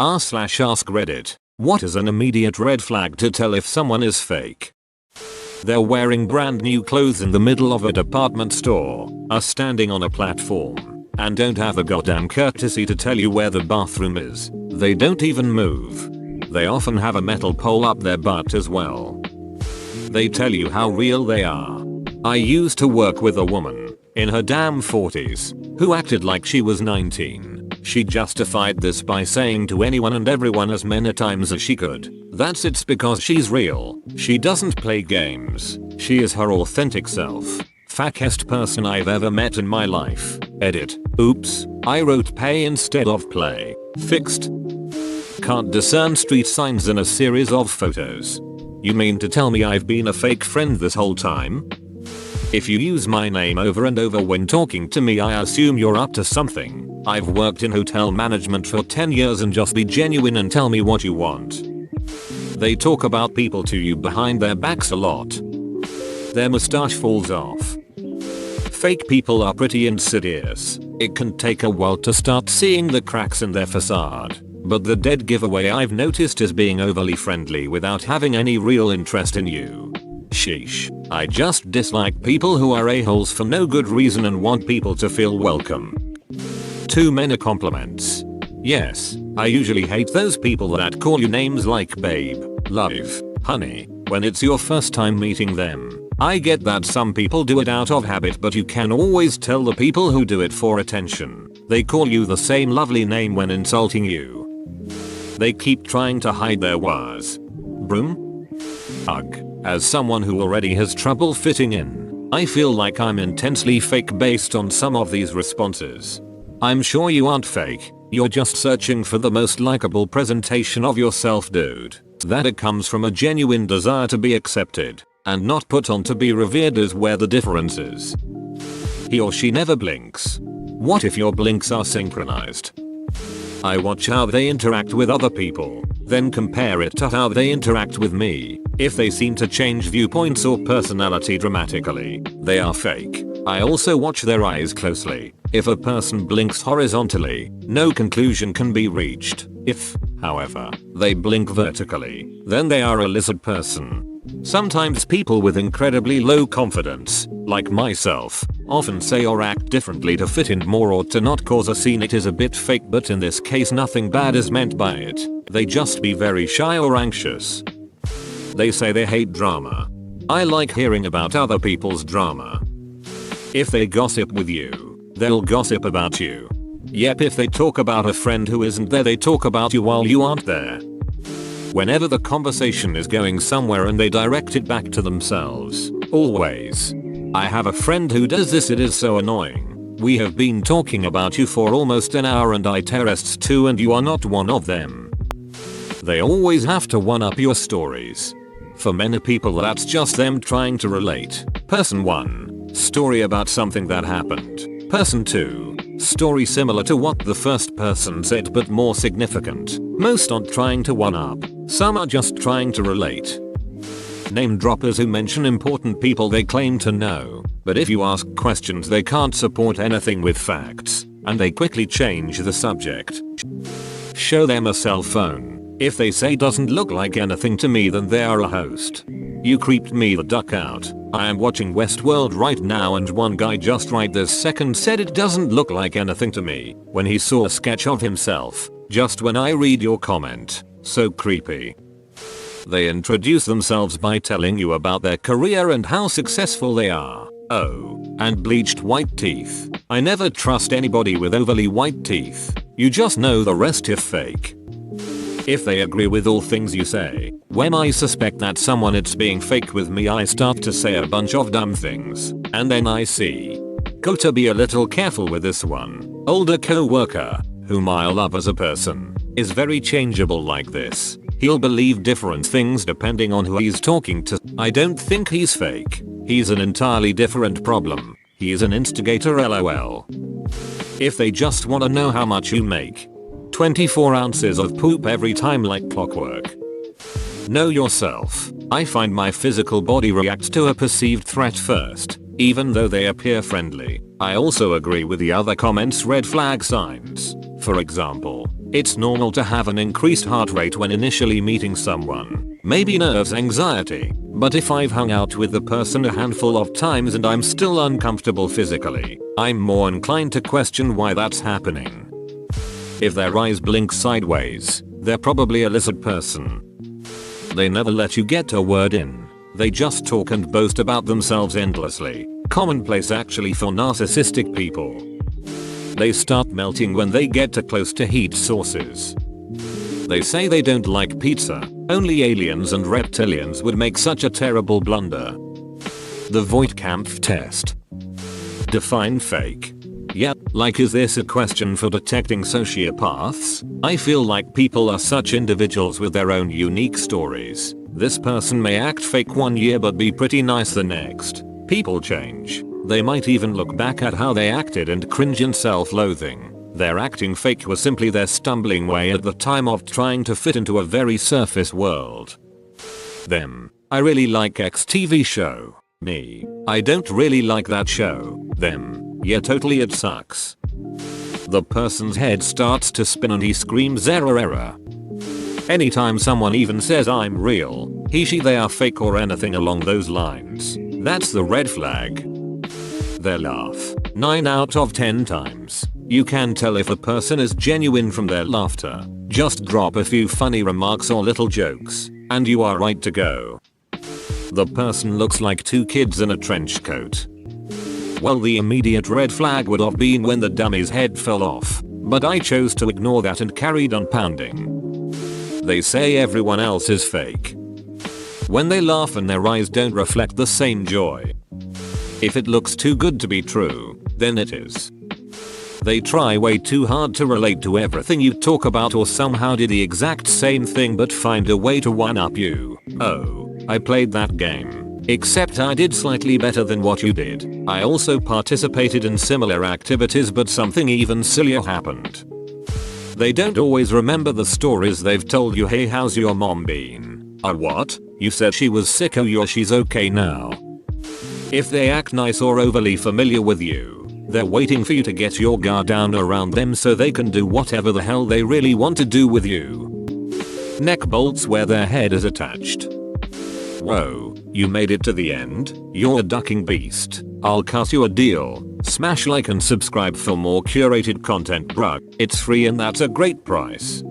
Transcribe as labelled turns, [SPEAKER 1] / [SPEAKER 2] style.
[SPEAKER 1] r/AskReddit. What is an immediate red flag to tell if someone is fake? They're wearing brand new clothes in the middle of a department store, are standing on a platform, and don't have the goddamn courtesy to tell you where the bathroom is. They don't even move. They often have a metal pole up their butt as well. They tell you how real they are. I used to work with a woman, in her damn 40s, who acted like she was 19. She justified this by saying to anyone and everyone as many times as she could, "That's it's because she's real. She doesn't play games. She is her authentic self. Fakest person I've ever met in my life." Edit. Oops, I wrote pay instead of play. Fixed. Can't discern street signs in a series of photos. You mean to tell me I've been a fake friend this whole time? If you use my name over and over when talking to me, I assume you're up to something. I've worked in hotel management for 10 years, and just be genuine and tell me what you want. They talk about people to you behind their backs a lot. Their mustache falls off. Fake people are pretty insidious. It can take a while to start seeing the cracks in their facade. But the dead giveaway I've noticed is being overly friendly without having any real interest in you. Sheesh. I just dislike people who are a-holes for no good reason and want people to feel welcome. Too many compliments. Yes, I usually hate those people that call you names like babe, love, honey, when it's your first time meeting them. I get that some people do it out of habit, but you can always tell the people who do it for attention. They call you the same lovely name when insulting you. They keep trying to hide their was. Broom? Ugh. As someone who already has trouble fitting in, I feel like I'm intensely fake based on some of these responses. I'm sure you aren't fake, you're just searching for the most likable presentation of yourself, dude. That it comes from a genuine desire to be accepted, and not put on to be revered is where the difference is. He or she never blinks. What if your blinks are synchronized? I watch how they interact with other people, then compare it to how they interact with me. If they seem to change viewpoints or personality dramatically, they are fake. I also watch their eyes closely. If a person blinks horizontally, no conclusion can be reached. If, however, they blink vertically, then they are a lizard person. Sometimes people with incredibly low confidence, like myself, often say or act differently to fit in more or to not cause a scene. It is a bit fake, but in this case nothing bad is meant by it. They just be very shy or anxious. They say they hate drama. I like hearing about other people's drama. If they gossip with you, they'll gossip about you. Yep, if they talk about a friend who isn't there, they talk about you while you aren't there. Whenever the conversation is going somewhere and they direct it back to themselves. Always. I have a friend who does this. It is so annoying. We have been talking about you for almost an hour and I terrorists too, and you are not one of them. They always have to one-up your stories. For many people that's just them trying to relate. Person 1. Story about something that happened. Person 2. Story similar to what the first person said but more significant. Most aren't trying to one-up. Some are just trying to relate. Name droppers who mention important people they claim to know, but if you ask questions they can't support anything with facts, and they quickly change the subject. Show them a cell phone. If they say doesn't look like anything to me, then they are a host. You creeped me the duck out. I am watching Westworld right now and one guy just right this second said it doesn't look like anything to me when he saw a sketch of himself, just when I read your comment. So creepy. They introduce themselves by telling you about their career and how successful they are. Oh, and bleached white teeth. I never trust anybody with overly white teeth. You just know the rest if fake. If they agree with all things you say, when I suspect that someone is being fake with me, I start to say a bunch of dumb things, and then I see. Got to be a little careful with this one. Older co-worker, whom I love as a person, is very changeable like this. He'll believe different things depending on who he's talking to. I don't think he's fake. He's an entirely different problem. He's an instigator, lol. If they just wanna know how much you make. 24 ounces of poop every time like clockwork. Know yourself. I find my physical body reacts to a perceived threat first, even though they appear friendly. I also agree with the other comments' red flag signs. For example, It's normal to have an increased heart rate when initially meeting someone. Maybe nerves, anxiety. But if I've hung out with the person a handful of times and I'm still uncomfortable physically, I'm more inclined to question why that's happening. If their eyes blink sideways, they're probably a lizard person. They never let you get a word in. They just talk and boast about themselves endlessly. Commonplace actually for narcissistic people. They start melting when they get too close to heat sources. They say they don't like pizza. Only aliens and reptilians would make such a terrible blunder. The Voigtkampf test. Define fake. Yeah, like is this a question for detecting sociopaths? I feel like people are such individuals with their own unique stories. This person may act fake one year but be pretty nice the next. People change. They might even look back at how they acted and cringe in self-loathing. Their acting fake was simply their stumbling way at the time of trying to fit into a very surface world. Them. I really like X TV show. Me. I don't really like that show. Them. Yeah, totally it sucks. The person's head starts to spin and he screams error error. Anytime someone even says I'm real, he she they are fake or anything along those lines, that's the red flag. Their laugh. 9 out of 10 times. You can tell if a person is genuine from their laughter. Just drop a few funny remarks or little jokes, and you are right to go. The person looks like two kids in a trench coat. Well, the immediate red flag would have been when the dummy's head fell off, but I chose to ignore that and carried on pounding. They say everyone else is fake. When they laugh and their eyes don't reflect the same joy. If it looks too good to be true, then it is. They try way too hard to relate to everything you talk about or somehow did the exact same thing but find a way to one-up you. Oh, I played that game. Except I did slightly better than what you did. I also participated in similar activities but something even sillier happened. They don't always remember the stories they've told you. Hey, how's your mom been? What? You said she was sick. Oh yeah, she's okay now. If they act nice or overly familiar with you, they're waiting for you to get your guard down around them so they can do whatever the hell they really want to do with you. Neck bolts where their head is attached. Whoa, you made it to the end? You're a ducking beast. I'll cut you a deal. Smash like and subscribe for more curated content, bruh. It's free and that's a great price.